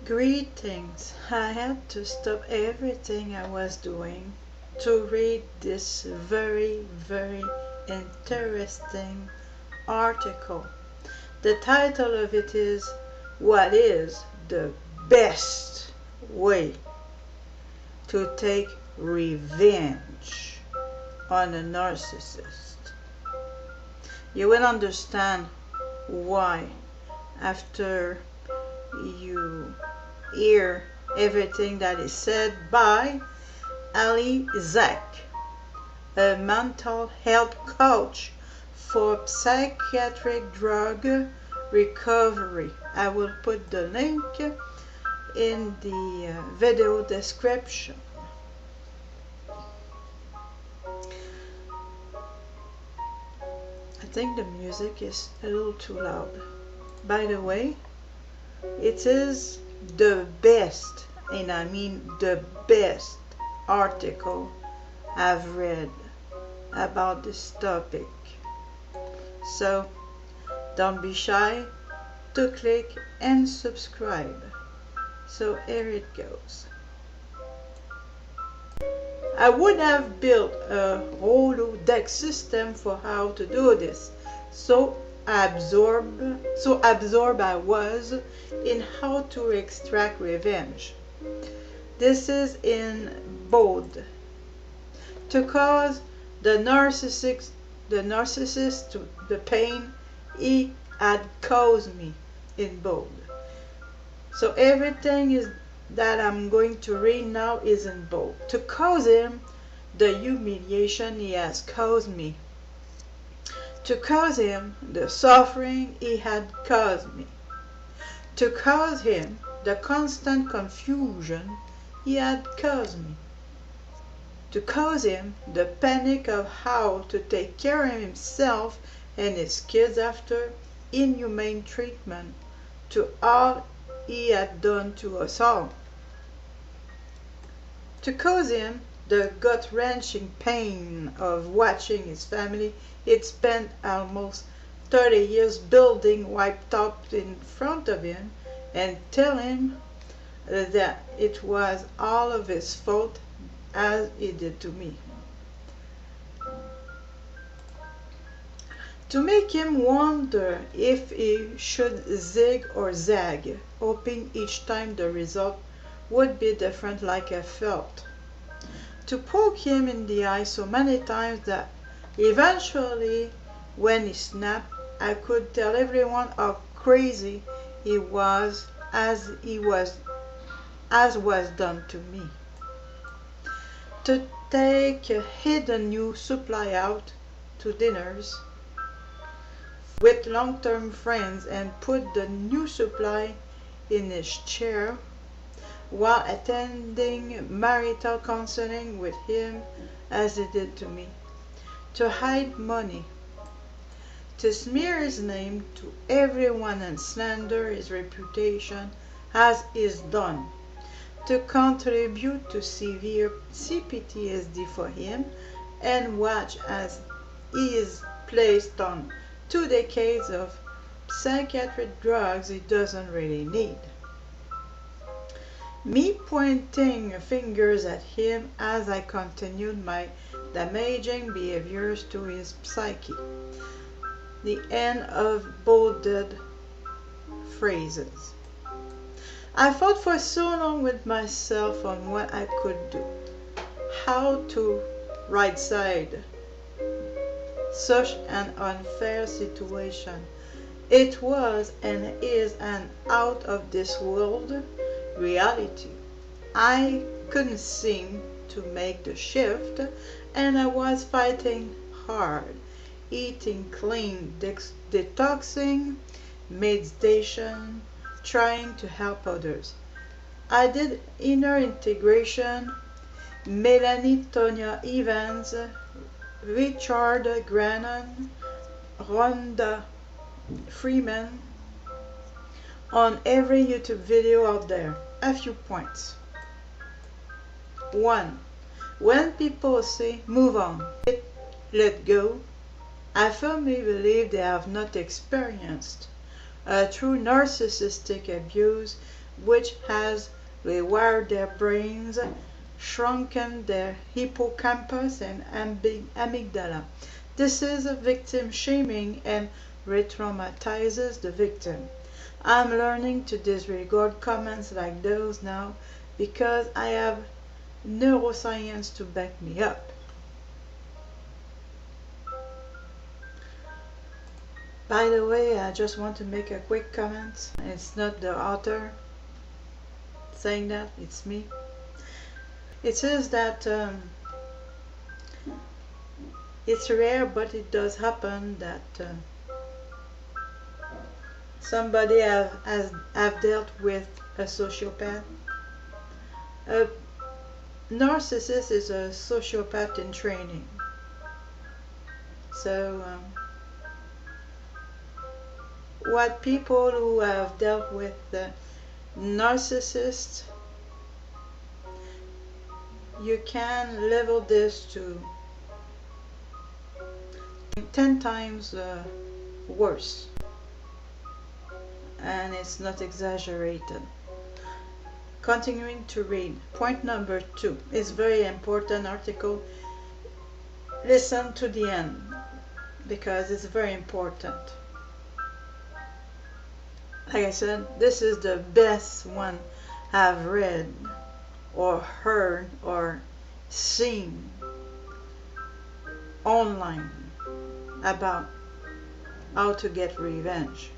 Greetings. I had to stop everything I was doing to read this very interesting article. The title of it is, "What is the best way to take revenge on a narcissist?" You will understand why after you hear everything that is said by Zeck, a mental health coach for psychiatric drug recovery. I will put the link in the video description. I think the music is a little too loud. By the way, it is the best, and I mean the best article I've read about this topic. So don't be shy to click and subscribe. So here it goes. I would have built a holodeck system for how to do this. So absorbed I was in how to extract revenge. This is in bold. To cause the narcissist the pain he had caused me, in bold. So everything is that I'm going to read now is in bold. To cause him the humiliation he has caused me. To cause him the suffering he had caused me. To cause him the constant confusion he had caused me. To cause him the panic of how to take care of himself and his kids after inhumane treatment to all he had done to us all. To cause him the gut-wrenching pain of watching his family he'd spent almost 30 years building wiped out in front of him, and tell him that it was all of his fault as he did to me. To make him wonder if he should zig or zag, hoping each time the result would be different like I felt. To poke him in the eye so many times that eventually, when he snapped, I could tell everyone how crazy he was as was done to me. To take a hidden new supply out to dinners with long-term friends and put the new supply in his chair while attending marital counseling with him as he did to me. To hide money, to smear his name to everyone and slander his reputation as is done, to contribute to severe CPTSD for him and watch as he is placed on 2 decades of psychiatric drugs he doesn't really need. Me pointing fingers at him as I continued my damaging behaviors to his psyche. The end of bolded phrases. I fought for so long with myself on what I could do, how to right side such an unfair situation. It was and is an out of this world reality. I couldn't seem to make the shift, and I was fighting hard, eating clean, detoxing, meditation, trying to help others. I did inner integration, Melanie Tonya Evans, Richard Grannon, Rhonda Freeman, on every YouTube video out there. A few points. 1. When people say move on, let go, I firmly believe they have not experienced a true narcissistic abuse which has rewired their brains, shrunken their hippocampus and amygdala. This is a victim shaming and re-traumatizes the victim. I'm learning to disregard comments like those now because I have neuroscience to back me up. By the way, I just want to make a quick comment. It's not the author saying that, it's me. It says that it's rare, but it does happen that somebody have dealt with a sociopath. A narcissist is a sociopath in training. So what people who have dealt with narcissists, you can level this to 10 times worse, and it's not exaggerated. Continuing to read. Point number 2 is very important article. Listen to the end because it's very important. Like I said, this is the best one I've read or heard or seen online about how to get revenge.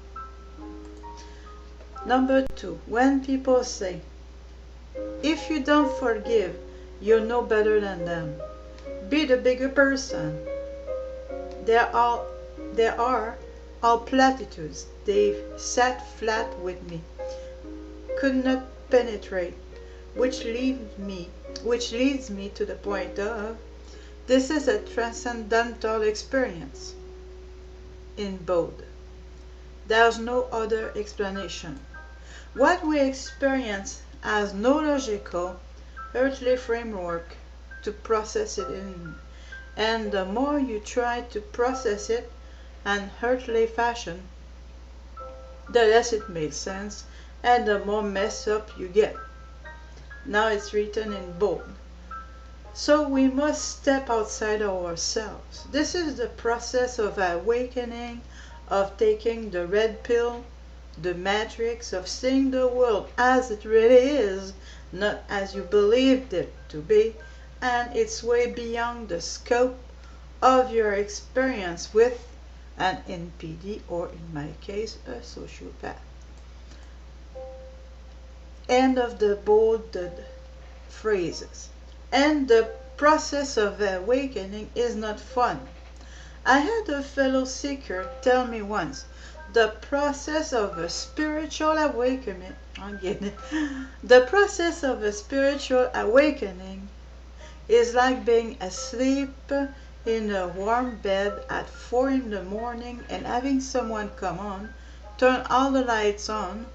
Number 2, when people say, if you don't forgive, you're no better than them. Be the bigger person. There are all platitudes. They've sat flat with me, could not penetrate, which leads me to the point of, this is a transcendental experience. In bold. There's no other explanation. What we experience has no logical, earthly framework to process it in, and the more you try to process it in earthly fashion, the less it makes sense and the more messed up you get. Now it's written in bold. So we must step outside ourselves. This is the process of awakening, of taking the red pill, the matrix, of seeing the world as it really is, not as you believed it to be, and it's way beyond the scope of your experience with an NPD, or in my case, a sociopath. End of the bolded phrases. And the process of awakening is not fun. I had a fellow seeker tell me once, the process of a spiritual awakening, the process of a spiritual awakening is like being asleep in a warm bed at 4 in the morning and having someone come on, turn all the lights on,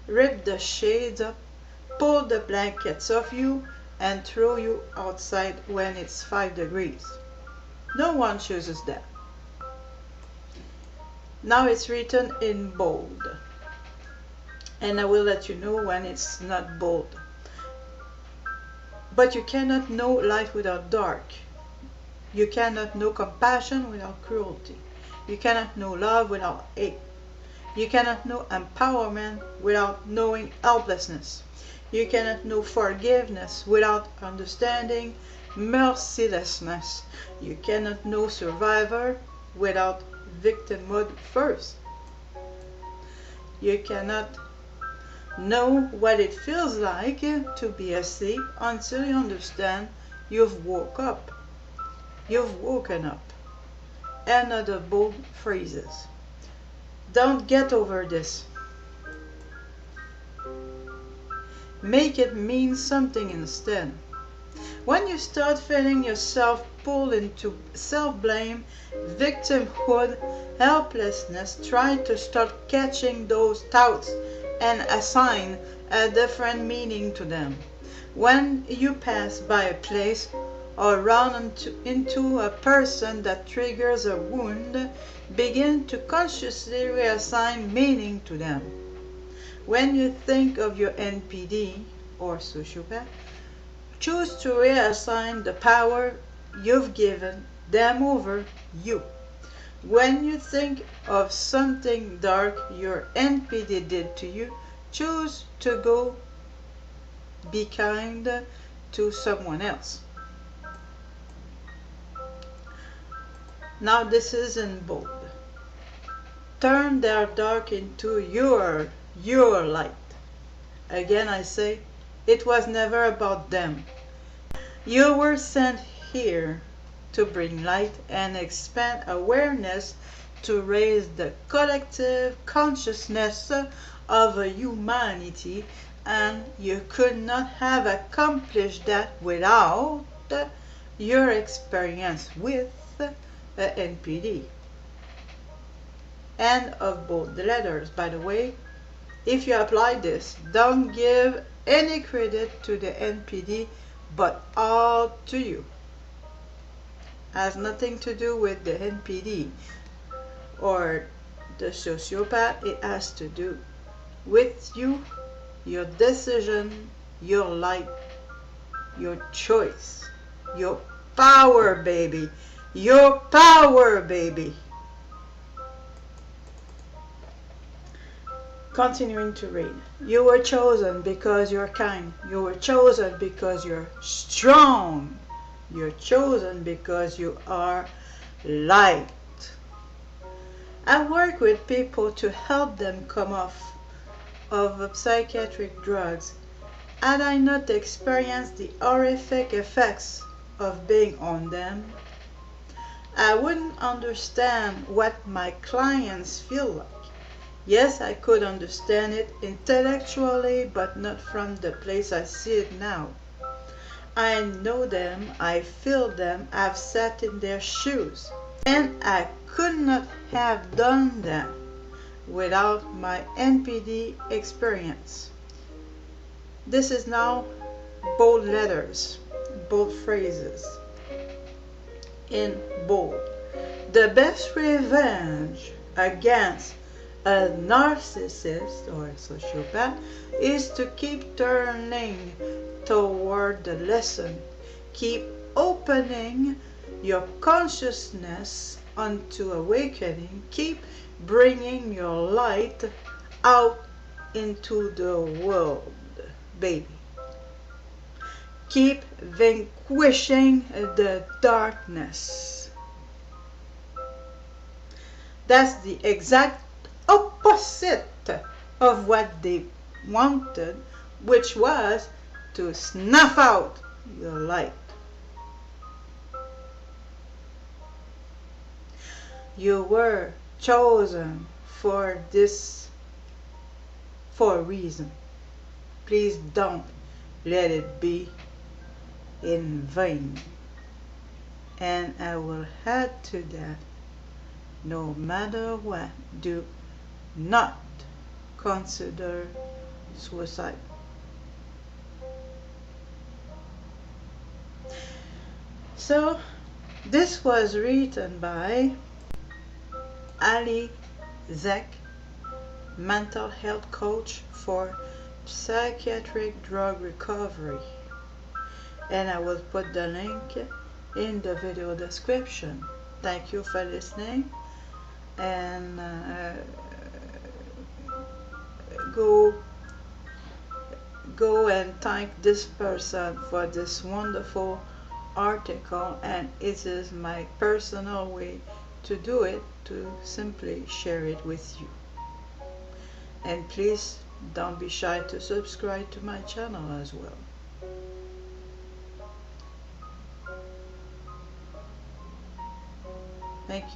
rip the shades up, pull the blankets off you, and throw you outside when it's 5 degrees. No one chooses that. Now it's written in bold, and I will let you know when it's not bold. But you cannot know light without dark. You cannot know compassion without cruelty. You cannot know love without hate. You cannot know empowerment without knowing helplessness. You cannot know forgiveness without understanding mercilessness. You cannot know survivor without victimhood first. You cannot know what it feels like to be asleep until you understand you've woke up. You've woken up. Another bold phrases. Don't get over this. Make it mean something instead. When you start feeling yourself pulled into self-blame, victimhood, helplessness, try to start catching those thoughts and assign a different meaning to them. When you pass by a place or run into a person that triggers a wound, begin to consciously reassign meaning to them. When you think of your NPD or sociopath, choose to reassign the power you've given them over you. When you think of something dark your NPD did to you, choose to go be kind to someone else. Now this is in bold. Turn their dark into your light. Again I say, it was never about them. You were sent here to bring light and expand awareness to raise the collective consciousness of humanity, and you could not have accomplished that without your experience with NPD. End of both the letters. By the way, if you apply this, don't give any credit to the NPD, but all to you. Has nothing to do with the NPD or the sociopath. It has to do with you, your decision, your light, your choice, your power, baby. Your power, baby. Continuing to read. You were chosen because you're kind. You were chosen because you're strong. You're chosen because you are light. I work with people to help them come off of psychiatric drugs. Had I not experienced the horrific effects of being on them, I wouldn't understand what my clients feel like. Yes, I could understand it intellectually, but not from the place I see it now. I know them, I feel them, I've sat in their shoes, and I could not have done that without my NPD experience. This is now bold letters, bold phrases. In bold. The best revenge against a narcissist or a sociopath is to keep turning toward the lesson. Keep opening your consciousness unto awakening. Keep bringing your light out into the world, baby. Keep vanquishing the darkness. That's the exact opposite of what they wanted, which was to snuff out your light. You were chosen for this, for a reason. Please don't let it be in vain. And I will add to that, no matter what, do not consider suicide. So this was written by Ali Zeck, mental health coach for psychiatric drug recovery, and I will put the link in the video description. Thank you for listening, and go and thank this person for this wonderful article, and it is my personal way to do it, to simply share it with you. And please don't be shy to subscribe to my channel as well. Thank you.